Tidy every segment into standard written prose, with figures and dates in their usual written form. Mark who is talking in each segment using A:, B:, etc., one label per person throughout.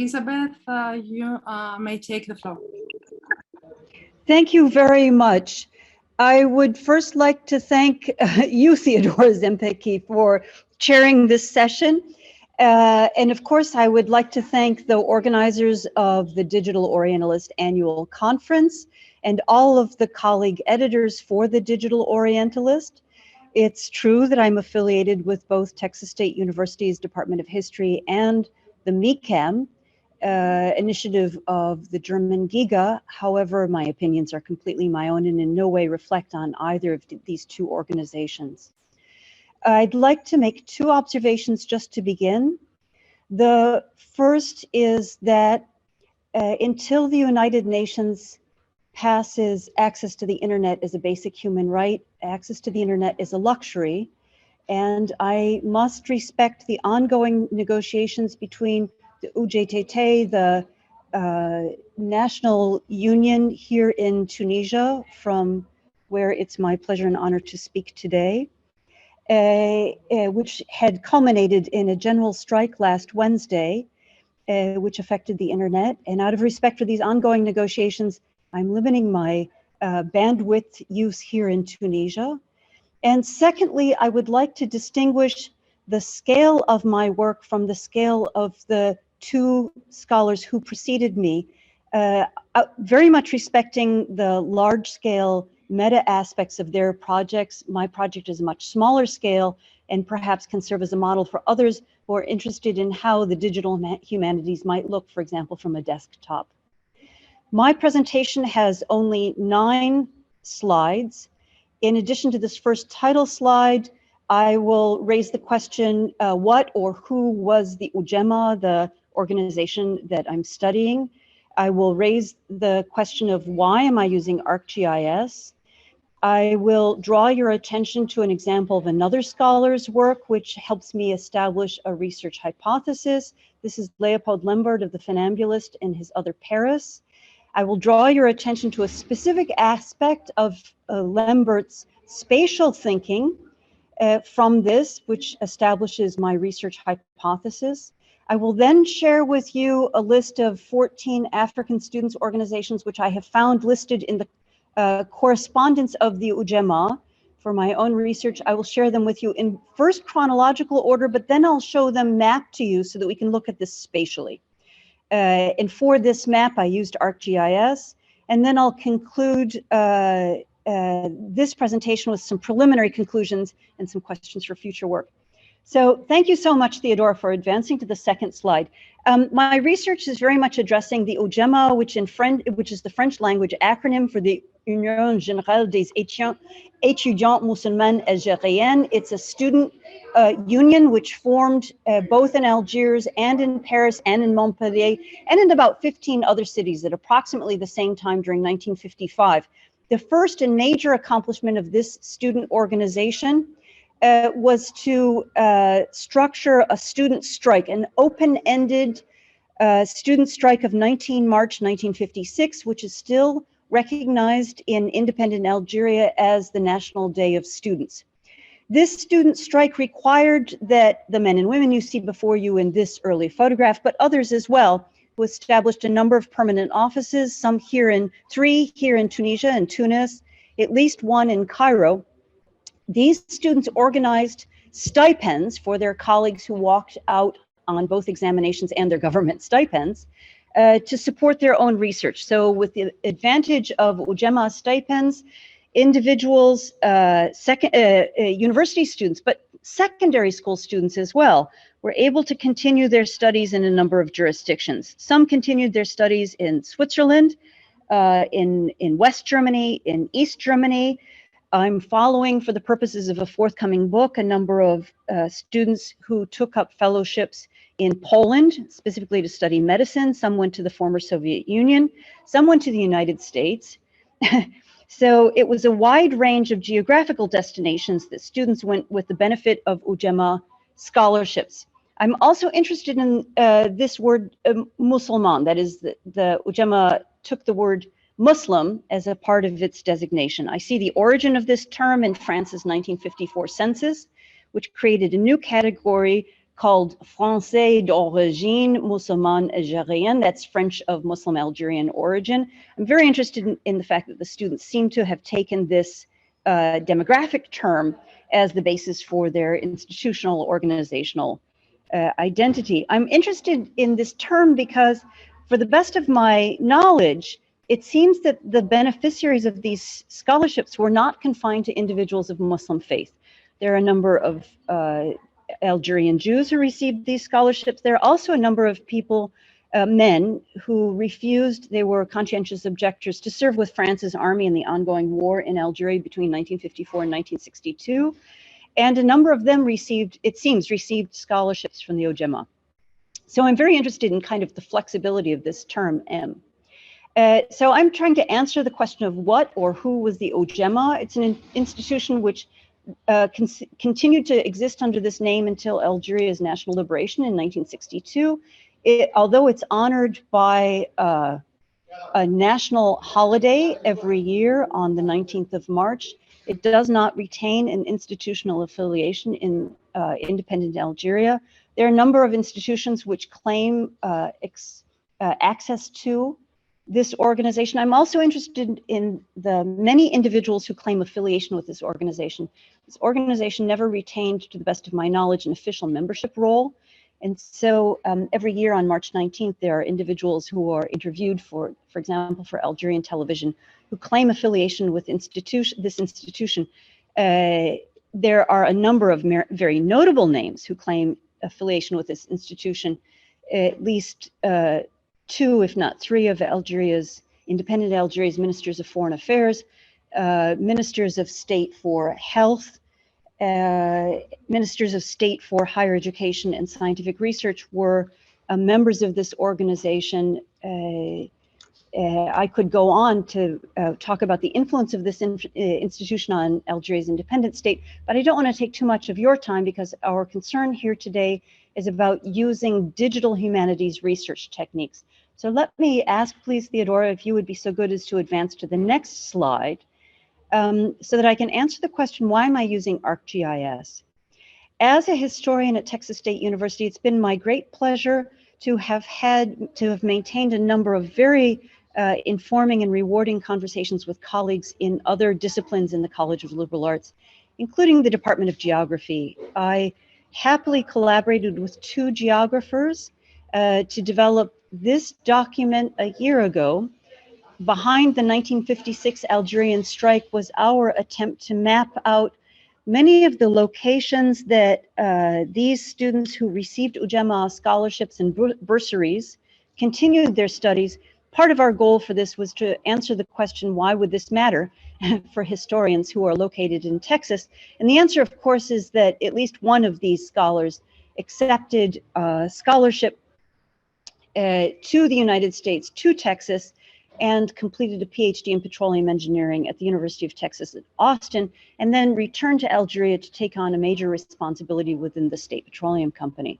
A: Elizabeth, you may take the floor.
B: Thank you very much. I would first like to thank you, Theodora Zempecki, for chairing this session. And of course, I would like to thank the organizers of the Digital Orientalist Annual Conference and all of the colleague editors for the Digital Orientalist. It's true that I'm affiliated with both Texas State University's Department of History and the MICAM initiative of the German GIGA. However, my opinions are completely my own and in no way reflect on either of these two organizations. I'd like to make two observations just to begin. The first is that until the United Nations passes access to the internet as a basic human right, access to the internet is a luxury, and I must respect the ongoing negotiations between the UGTT, the National Union here in Tunisia, from where it's my pleasure and honor to speak today, which had culminated in a general strike last Wednesday, which affected the internet. And out of respect for these ongoing negotiations, I'm limiting my bandwidth use here in Tunisia. And secondly, I would like to distinguish the scale of my work from the scale of the two scholars who preceded me, very much respecting the large-scale meta aspects of their projects. My project is a much smaller scale and perhaps can serve as a model for others who are interested in how the digital humanities might look, for example, from a desktop. My presentation has only 9 slides. In addition to this first title slide, I will raise the question, what or who was the UGEMA, the organization that I'm studying? I will raise the question of why am I using ArcGIS? I will draw your attention to an example of another scholar's work, which helps me establish a research hypothesis. This is Leopold Lembert of the Funambulist and his other Paris. I will draw your attention to a specific aspect of Lembert's spatial thinking from this, which establishes my research hypothesis. I will then share with you a list of 14 African students organizations, which I have found listed in the correspondence of the UGEMA for my own research. I will share them with you in first chronological order, but then I'll show them mapped to you so that we can look at this spatially. And for this map, I used ArcGIS, and then I'll conclude this presentation with some preliminary conclusions and some questions for future work. So thank you so much, Theodora, for advancing to the second slide. My research is very much addressing the UGEMA, which is the French language acronym for the Union Générale des Étudiants Musulmans Algériens. It's a student union which formed both in Algiers and in Paris and in Montpellier and in about 15 other cities at approximately the same time during 1955. The first and major accomplishment of this student organization was to structure a student strike, an open-ended student strike of March 1956, which is still recognized in independent Algeria as the National Day of Students. This student strike required that the men and women you see before you in this early photograph, but others as well, who established a number of permanent offices, three here in Tunisia and Tunis, at least one in Cairo. These students organized stipends for their colleagues who walked out on both examinations and their government stipends to support their own research. So with the advantage of UGEMA stipends, individuals, university students, but secondary school students as well, were able to continue their studies in a number of jurisdictions. Some continued their studies in Switzerland, in West Germany, in East Germany. I'm following, for the purposes of a forthcoming book, a number of students who took up fellowships in Poland, specifically to study medicine. Some went to the former Soviet Union, some went to the United States. So it was a wide range of geographical destinations that students went with the benefit of UGEMA scholarships. I'm also interested in this word Musulman, that is the UGEMA took the word Muslim as a part of its designation. I see the origin of this term in France's 1954 census, which created a new category called Français d'origine musulmane algérienne. That's French of Muslim Algerian origin. I'm very interested in the fact that the students seem to have taken this demographic term as the basis for their institutional organizational identity. I'm interested in this term because, for the best of my knowledge, it seems that the beneficiaries of these scholarships were not confined to individuals of Muslim faith. There are a number of Algerian Jews who received these scholarships. There are also a number of people, men, who refused, they were conscientious objectors, to serve with France's army in the ongoing war in Algeria between 1954 and 1962. And a number of them received, it seems, received scholarships from the OJEMA. So I'm very interested in kind of the flexibility of this term, M. So I'm trying to answer the question of what or who was the OJEMA. It's an institution which continued to exist under this name until Algeria's national liberation in 1962. Although it's honored by a national holiday every year on the 19th of March, it does not retain an institutional affiliation in independent Algeria. There are a number of institutions which claim access to this organization. I'm also interested in the many individuals who claim affiliation with this organization. This organization never retained, to the best of my knowledge, an official membership role. And so every year on March 19th, there are individuals who are interviewed for example, for Algerian television, who claim affiliation with this institution. There are a number of very notable names who claim affiliation with this institution, at least 2, if not 3, of independent Algeria's ministers of foreign affairs, ministers of state for health, ministers of state for higher education and scientific research were members of this organization. I could go on to talk about the influence of this institution on Algeria's independent state, but I don't want to take too much of your time because our concern here today is about using digital humanities research techniques. So let me ask, please, Theodora, if you would be so good as to advance to the next slide so that I can answer the question, why am I using ArcGIS? As a historian at Texas State University, it's been my great pleasure to have maintained a number of very informing and rewarding conversations with colleagues in other disciplines in the College of Liberal Arts, including the Department of Geography. I happily collaborated with 2 geographers to develop this document a year ago. Behind the 1956 Algerian strike was our attempt to map out many of the locations that these students who received OJEMA scholarships and bursaries continued their studies. Part of our goal for this was to answer the question, why would this matter for historians who are located in Texas? And the answer, of course, is that at least one of these scholars accepted scholarship to the United States, to Texas, and completed a PhD in petroleum engineering at the University of Texas at Austin, and then returned to Algeria to take on a major responsibility within the State Petroleum Company.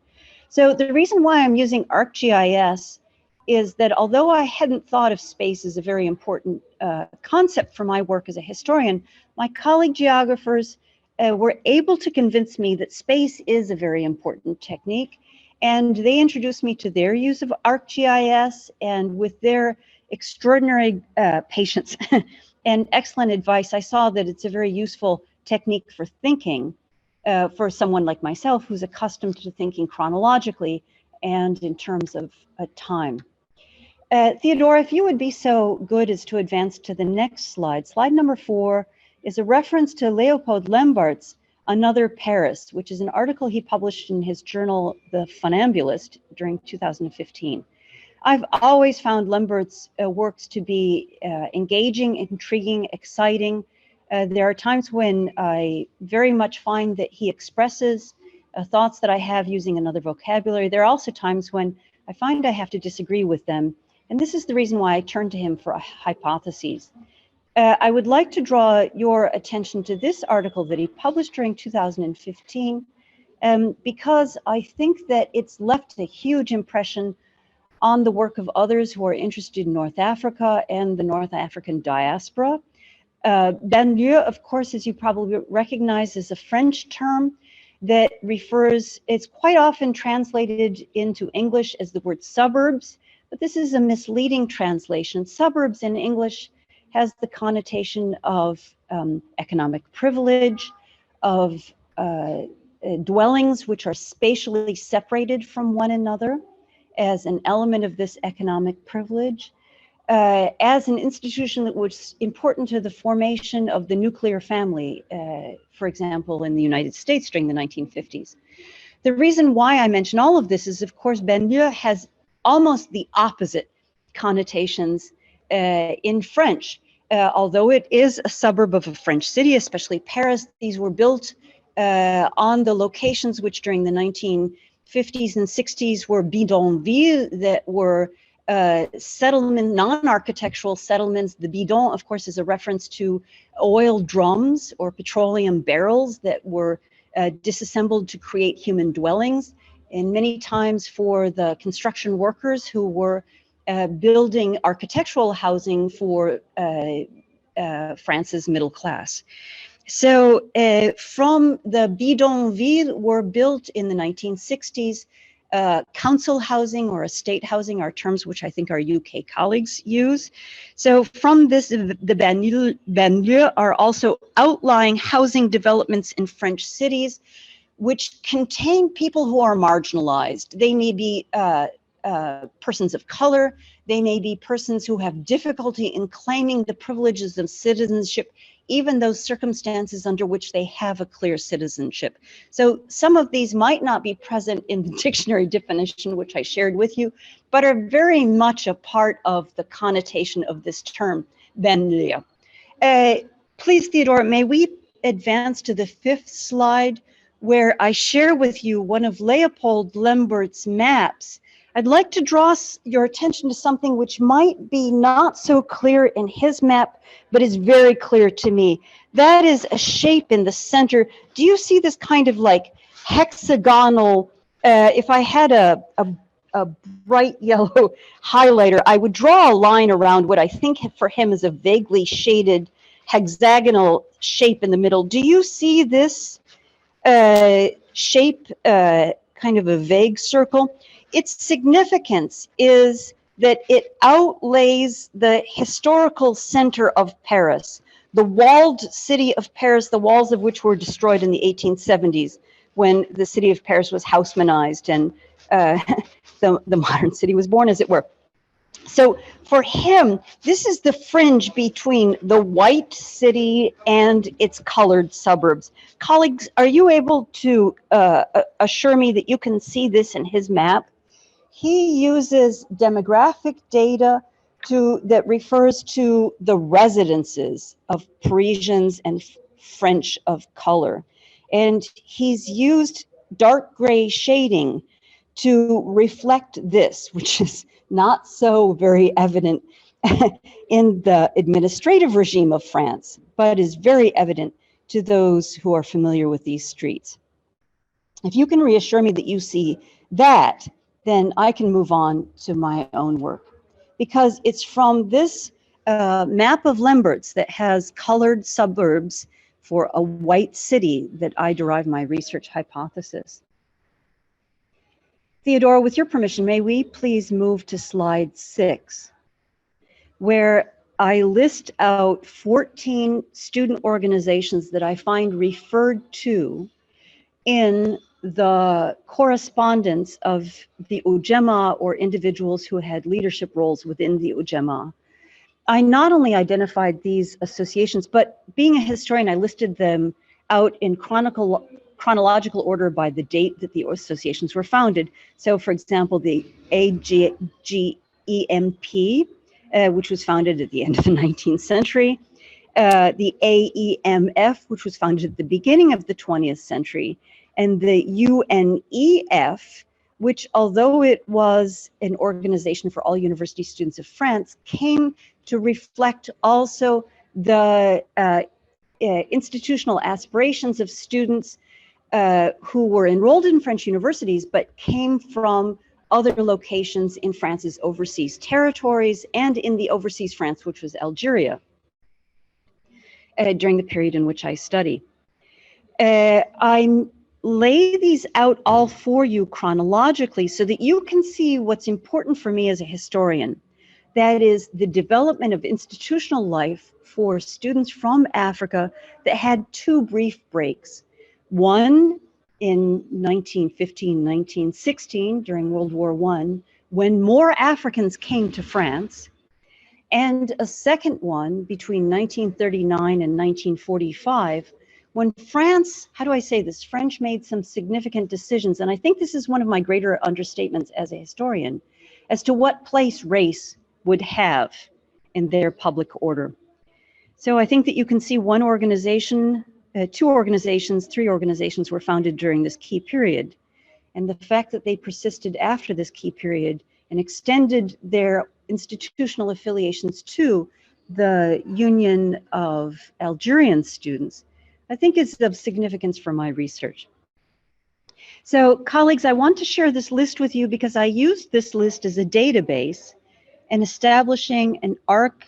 B: So the reason why I'm using ArcGIS is that although I hadn't thought of space as a very important concept for my work as a historian, my colleague geographers were able to convince me that space is a very important technique, and they introduced me to their use of ArcGIS, and with their extraordinary patience and excellent advice, I saw that it's a very useful technique for thinking for someone like myself who's accustomed to thinking chronologically and in terms of time. Theodora, if you would be so good as to advance to the next slide. Slide number 4 is a reference to Leopold Lembart's Another Paris, which is an article he published in his journal, The Funambulist, during 2015. I've always found Lembart's works to be engaging, intriguing, exciting. There are times when I very much find that he expresses thoughts that I have using another vocabulary. There are also times when I find I have to disagree with them. And this is the reason why I turn to him for hypotheses. I would like to draw your attention to this article that he published during 2015, because I think that it's left a huge impression on the work of others who are interested in North Africa and the North African diaspora. Banlieue, of course, as you probably recognize, is a French term. that refers, it's quite often translated into English as the word suburbs, but this is a misleading translation. Suburbs in English has the connotation of economic privilege, of dwellings which are spatially separated from one another as an element of this economic privilege. As an institution that was important to the formation of the nuclear family, for example, in the United States during the 1950s. The reason why I mention all of this is, of course, banlieue has almost the opposite connotations in French. Although it is a suburb of a French city, especially Paris, these were built on the locations which during the 1950s and 60s were bidonvilles, that were settlement, non-architectural settlements. The bidon, of course, is a reference to oil drums or petroleum barrels that were disassembled to create human dwellings. And many times for the construction workers who were building architectural housing for France's middle class. So from the bidonville were built in the 1960s. Council housing or estate housing are terms which I think our UK colleagues use. So from this, the banlieue are also outlying housing developments in French cities, which contain people who are marginalized. They may be persons of color. They may be persons who have difficulty in claiming the privileges of citizenship, even those circumstances under which they have a clear citizenship. So some of these might not be present in the dictionary definition, which I shared with you, but are very much a part of the connotation of this term, banlieue. Please, Theodora, may we advance to the 5th slide, where I share with you one of Leopold Lembert's maps. I'd like to draw your attention to something which might be not so clear in his map, but is very clear to me. That is a shape in the center. Do you see this kind of like hexagonal, if I had a bright yellow highlighter, I would draw a line around what I think for him is a vaguely shaded hexagonal shape in the middle. Do you see this shape, kind of a vague circle? Its significance is that it outlays the historical center of Paris, the walled city of Paris, the walls of which were destroyed in the 1870s when the city of Paris was Haussmannized and the modern city was born, as it were. So for him, this is the fringe between the white city and its colored suburbs. Colleagues, are you able to assure me that you can see this in his map? He uses demographic data that refers to the residences of Parisians and French of color. And he's used dark gray shading to reflect this, which is not so very evident in the administrative regime of France, but is very evident to those who are familiar with these streets. If you can reassure me that you see that, then I can move on to my own work, because it's from this map of Lembert's that has colored suburbs for a white city that I derive my research hypothesis. Theodora, with your permission, may we please move to slide 6, where I list out 14 student organizations that I find referred to in the correspondence of the Ujamaa or individuals who had leadership roles within the Ujamaa. I not only identified these associations, but being a historian, I listed them out in chronological order by the date that the associations were founded. So for example, the AGEMP, which was founded at the end of the 19th century, the AEMF, which was founded at the beginning of the 20th century, and the UNEF, which, although it was an organization for all university students of France, came to reflect also the institutional aspirations of students who were enrolled in French universities, but came from other locations in France's overseas territories and in the overseas France, which was Algeria, during the period in which I study. lay these out all for you chronologically so that you can see what's important for me as a historian. That is the development of institutional life for students from Africa that had two brief breaks. One in 1915, 1916 during World War I, when more Africans came to France, and a second one between 1939 and 1945, when France, how do I say this, French made some significant decisions, and I think this is one of my greater understatements as a historian, as to what place race would have in their public order. So I think that you can see one organization, two organizations, three organizations were founded during this key period. And the fact that they persisted after this key period and extended their institutional affiliations to the Union of Algerian Students, I think is of significance for my research. So colleagues, I want to share this list with you because I used this list as a database in establishing an ArcGIS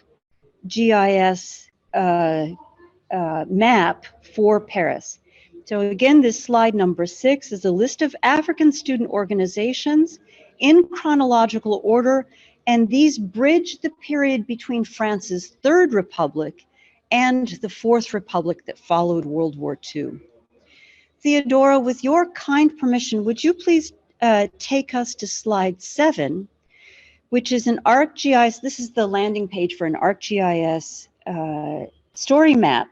B: map for Paris. So again, this slide number 6 is a list of African student organizations in chronological order, and these bridge the period between France's Third Republic and the Fourth Republic that followed World War II. Theodora, with your kind permission, would you please take us to slide 7, which is an ArcGIS, this is the landing page for an ArcGIS story map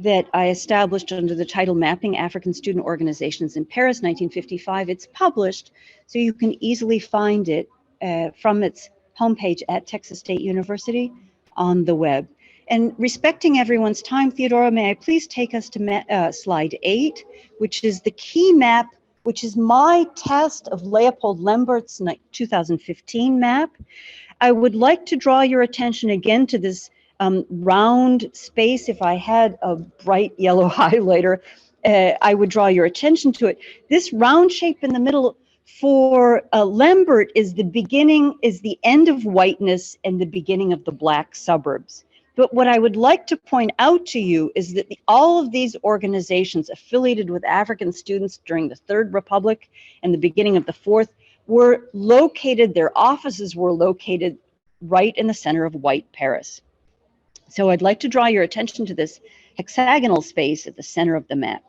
B: that I established under the title Mapping African Student Organizations in Paris, 1955. It's published, so you can easily find it from its homepage at Texas State University on the web. And respecting everyone's time, Theodora, may I please take us to slide 8, which is the key map, which is my test of Leopold Lembert's 2015 map. I would like to draw your attention again to this round space. If I had a bright yellow highlighter, I would draw your attention to it. This round shape in the middle for Lembert is the beginning, is the end of whiteness and the beginning of the black suburbs. But what I would like to point out to you is that all of these organizations affiliated with African students during the Third Republic and the beginning of the Fourth were located, their offices were located right in the center of white Paris. So I'd like to draw your attention to this hexagonal space at the center of the map.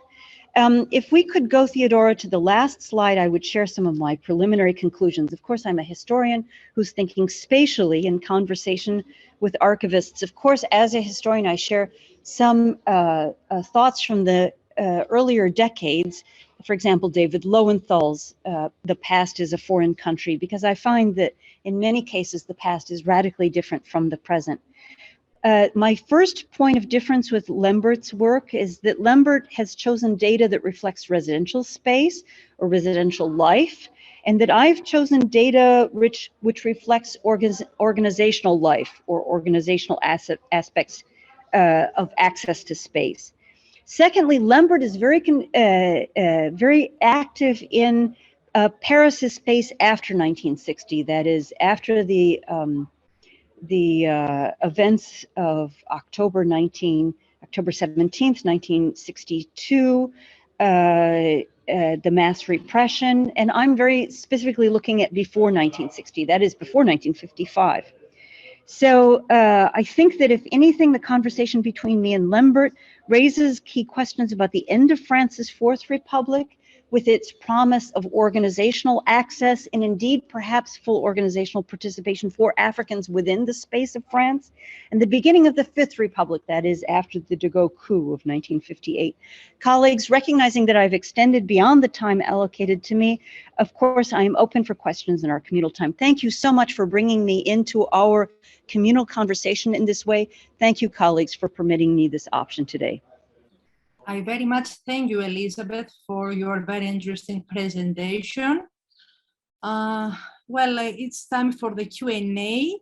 B: If we could go, Theodora, to the last slide, I would share some of my preliminary conclusions. Of course, I'm a historian who's thinking spatially in conversation with archivists. Of course, as a historian, I share some thoughts from the earlier decades. For example, David Lowenthal's The Past is a Foreign Country, because I find that in many cases, the past is radically different from the present. My first point of difference with Lembert's work is that Lembert has chosen data that reflects residential space or residential life, and that I've chosen data which reflects organizational life or organizational aspects of access to space. Secondly, Lembert is very active in Paris's space after 1960, that is, after the events of October 17th, 1962, the mass repression, and I'm very specifically looking at before 1960, that is before 1955. So I think that if anything, the conversation between me and Lembert raises key questions about the end of France's Fourth Republic, with its promise of organizational access and indeed perhaps full organizational participation for Africans within the space of France, and the beginning of the Fifth Republic, that is after the de Gaulle coup of 1958. Colleagues, recognizing that I've extended beyond the time allocated to me, of course, I am open for questions in our communal time. Thank you so much for bringing me into our communal conversation in this way. Thank you, colleagues, for permitting me this option today.
A: I very much thank you, Elizabeth, for your very interesting presentation. Well, it's time for the Q&A.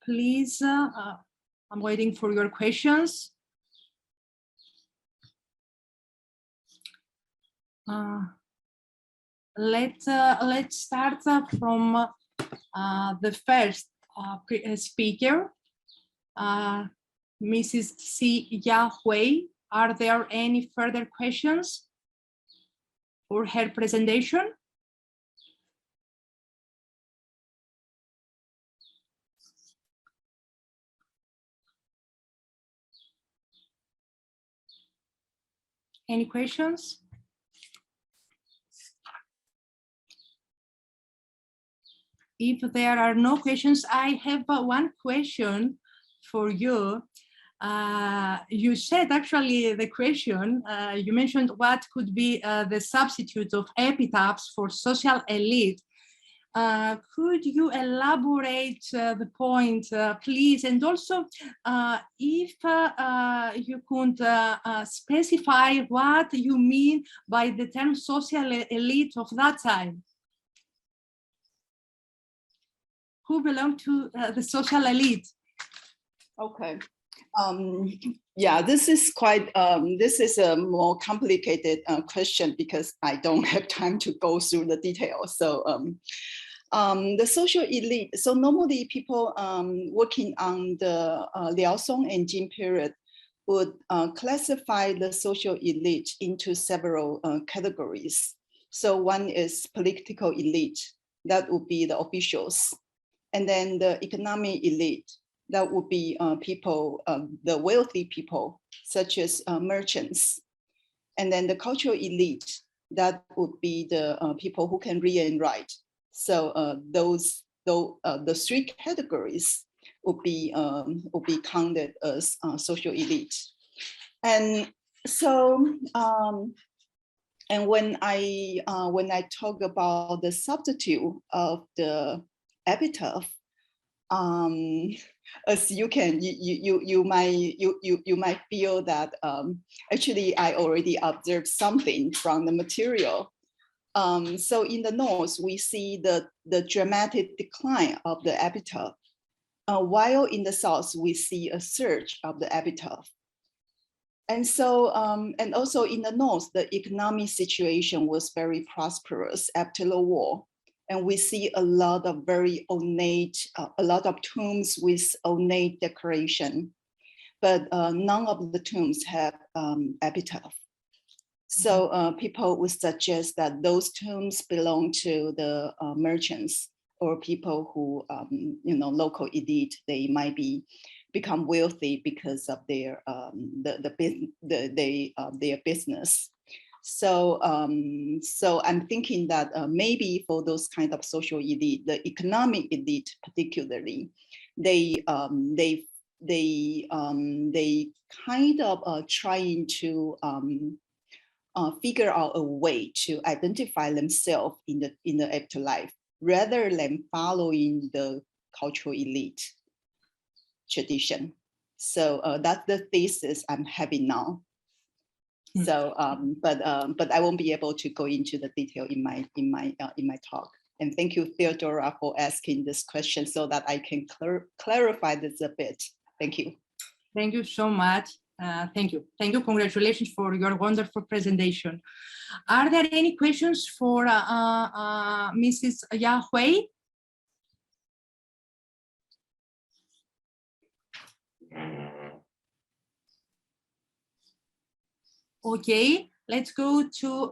A: Please, I'm waiting for your questions. Let's start from the first speaker. Mrs. Si Ya Hui Are there any further questions for her presentation? Any questions? If there are no questions, I have one question for you. You said actually the question, you mentioned what could be the substitute of epitaphs for social elite. Could you elaborate the point, please? And also, if you could specify what you mean by the term social elite of that time. Who belong to the social elite?
C: Okay. Yeah, this is quite, this is a more complicated question because I don't have time to go through the details. So the social elite, so normally people working on the Liao Song and Jin period would classify the social elite into several categories. So one is political elite, that would be the officials. And then the economic elite, that would be people, the wealthy people, such as merchants. And then the cultural elite, that would be the people who can read and write. So the three categories would be counted as social elite. And so, and when I talk about the substitute of the epitaph, as you might feel that actually I already observed something from the material. So in the north, we see the dramatic decline of the epitaph, while in the south, we see a surge of the epitaph. And so, and also in the north, the economic situation was very prosperous after the war. And we see a lot of very ornate, a lot of tombs with ornate decoration, but none of the tombs have epitaph. So people would suggest that those tombs belong to the merchants or people who, you know, local elite. They might become wealthy because of their their business. So so I'm thinking that maybe for those kind of social elite, the economic elite particularly, they kind of trying to figure out a way to identify themselves in the afterlife rather than following the cultural elite tradition. So that's the thesis I'm having now. So, but I won't be able to go into the detail in my talk. And thank you, Theodora, for asking this question so that I can clarify this a bit. Thank you.
A: Thank you so much. Thank you. Thank you. Congratulations for your wonderful presentation. Are there any questions for Mrs. Yahui? Okay, let's go to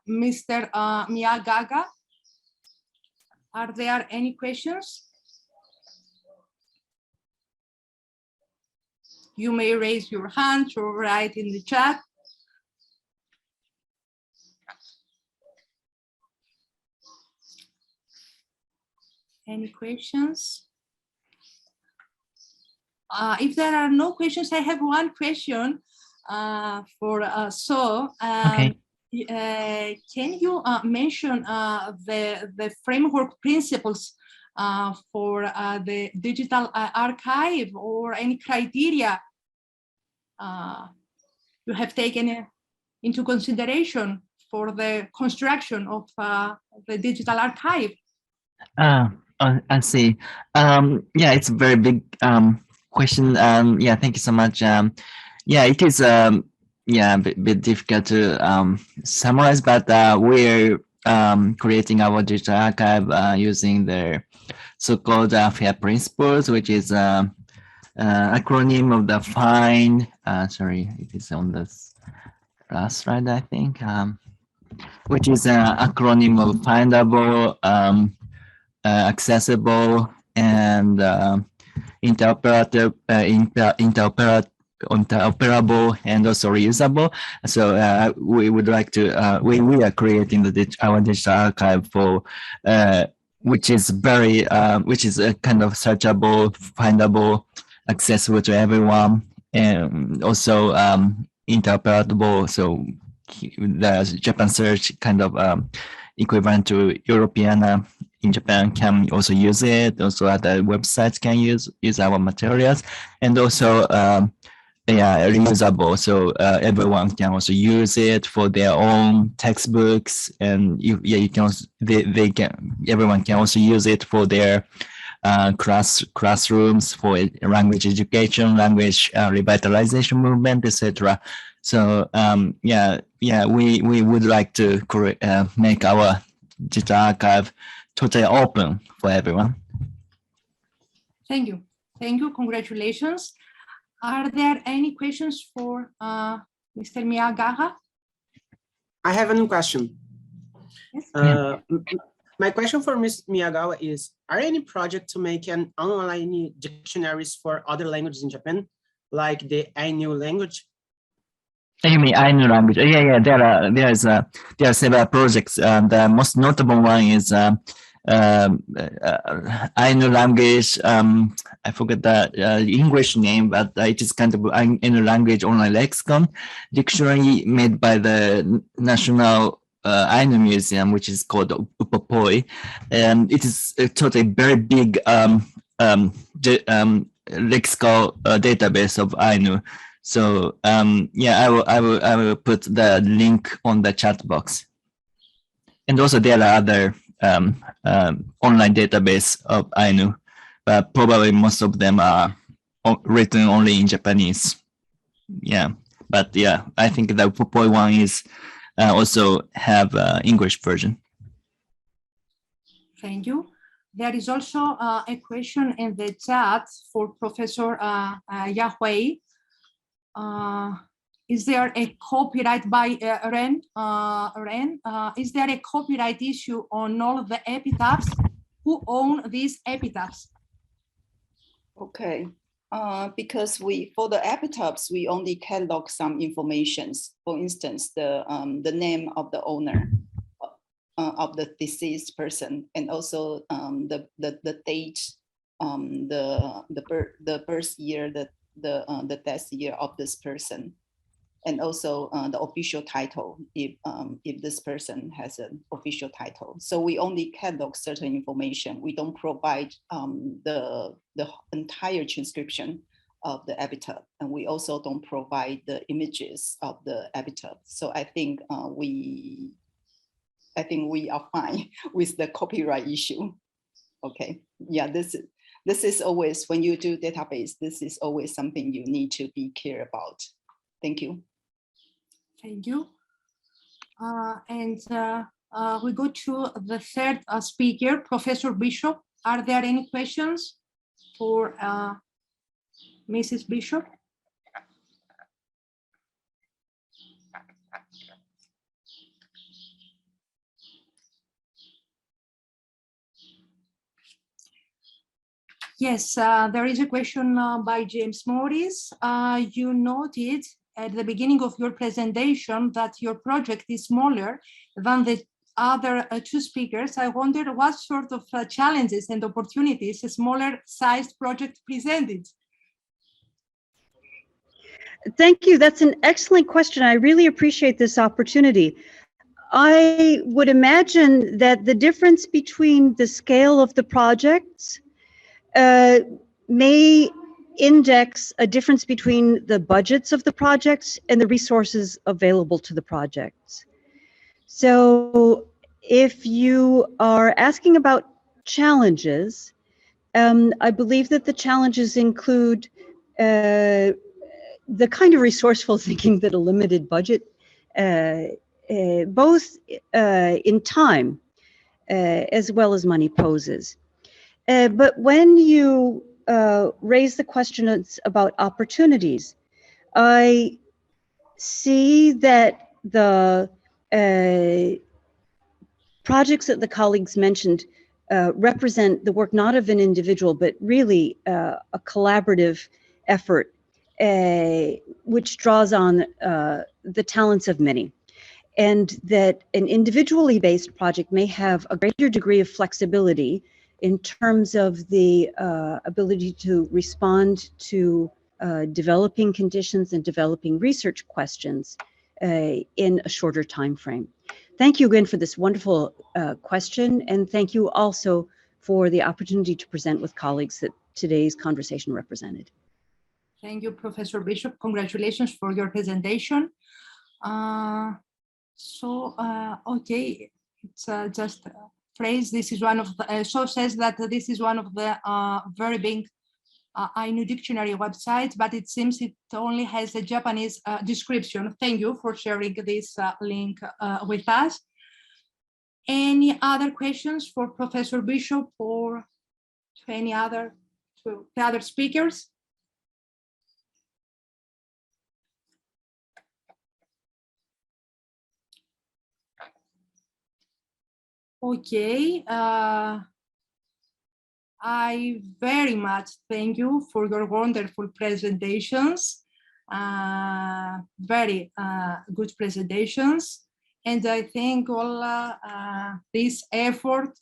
A: Mr. Miyagaga. Are there any questions? You may raise your hand or write in the chat. Any questions? If there are no questions, I have one question for So.
D: Okay.
A: Can you mention the framework principles for the digital archive or any criteria you have taken into consideration for the construction of the digital archive?
D: I see. Yeah, it's a very big question. Yeah, thank you so much. Yeah, it is yeah, a bit difficult to summarize, but we're creating our digital archive using the so-called FAIR principles, which is acronym of the find. Sorry, it is on the last slide, I think. Which is an acronym of findable, accessible, and interoperable, and also reusable. So we would like to, we are creating our digital archive for, which is very, which is a kind of searchable, findable, accessible to everyone, and also interoperable. So the Japan search kind of equivalent to Europeana in Japan can also use it. Also other websites can use our materials, and also yeah, reusable. So everyone can also use it for their own textbooks, and you can also, they can, everyone can also use it for their classrooms, for language education, language revitalization movement, etc. So we would like to make our digital archive totally open for everyone.
A: Thank you. Thank you. Congratulations. Are there any questions for Mr. Miyagawa?
E: I have a new question.
A: Yes.
E: My question for Ms. Miyagawa is, are any project to make an online dictionaries for other languages in Japan, like the Ainu language?
D: You mean Ainu language? Yeah. There are several projects. The most notable one is Ainu language. I forget the English name, but it is kind of Ainu language online lexicon dictionary made by the National Ainu Museum, which is called Upapoi, and it is a totally very big lexical database of Ainu. So yeah, I will put the link on the chat box. And also there are other online database of Ainu, but probably most of them are written only in Japanese. Yeah, but yeah, I think the Upapoi one is also have English version.
A: Thank you. There is also a question in the chat for Professor Yahui. Is there a copyright by Ren? Is there a copyright issue on all of the epitaphs? Who own these epitaphs?
C: Okay, because for the epitaphs, we only catalog some informations. For instance, the name of the owner of the deceased person, and also the date, the birth year, the death year of this person, and also the official title, if this person has an official title. So we only catalog certain information. We don't provide the entire transcription of the epitaph, and we also don't provide the images of the epitaph. So I think we are fine with the copyright issue. Okay, yeah, this is always, when you do database, this is always something you need to be clear about. Thank you.
A: Thank you. And we go to the third speaker, Professor Bishop. Are there any questions for Mrs. Bishop? Yes, there is a question by James Morris. You noted at the beginning of your presentation that your project is smaller than the other two speakers. I wondered what sort of challenges and opportunities a smaller sized project presented.
B: Thank you. That's an excellent question. I really appreciate this opportunity. I would imagine that the difference between the scale of the projects may index a difference between the budgets of the projects and the resources available to the projects. So if you are asking about challenges, I believe that the challenges include the kind of resourceful thinking that a limited budget, both in time as well as money, poses. But when you raise the questions about opportunities. I see that the projects that the colleagues mentioned represent the work not of an individual, but really a collaborative effort which draws on the talents of many. And that an individually based project may have a greater degree of flexibility in terms of the ability to respond to developing conditions and developing research questions in a shorter time frame. Thank you again for this wonderful question, and thank you also for the opportunity to present with colleagues that today's conversation represented.
A: Thank you, Professor Bishop. Congratulations for your presentation. Okay, it's just a phrase. This is one of the, says that this is one of the very big Ainu dictionary websites, but it seems it only has a Japanese description. Thank you for sharing this link with us. Any other questions for Professor Bishop or to any other, to the other speakers? Okay, I very much thank you for your wonderful presentations, very good presentations. And I think all this effort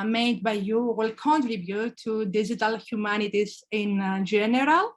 A: made by you will contribute to digital humanities in general.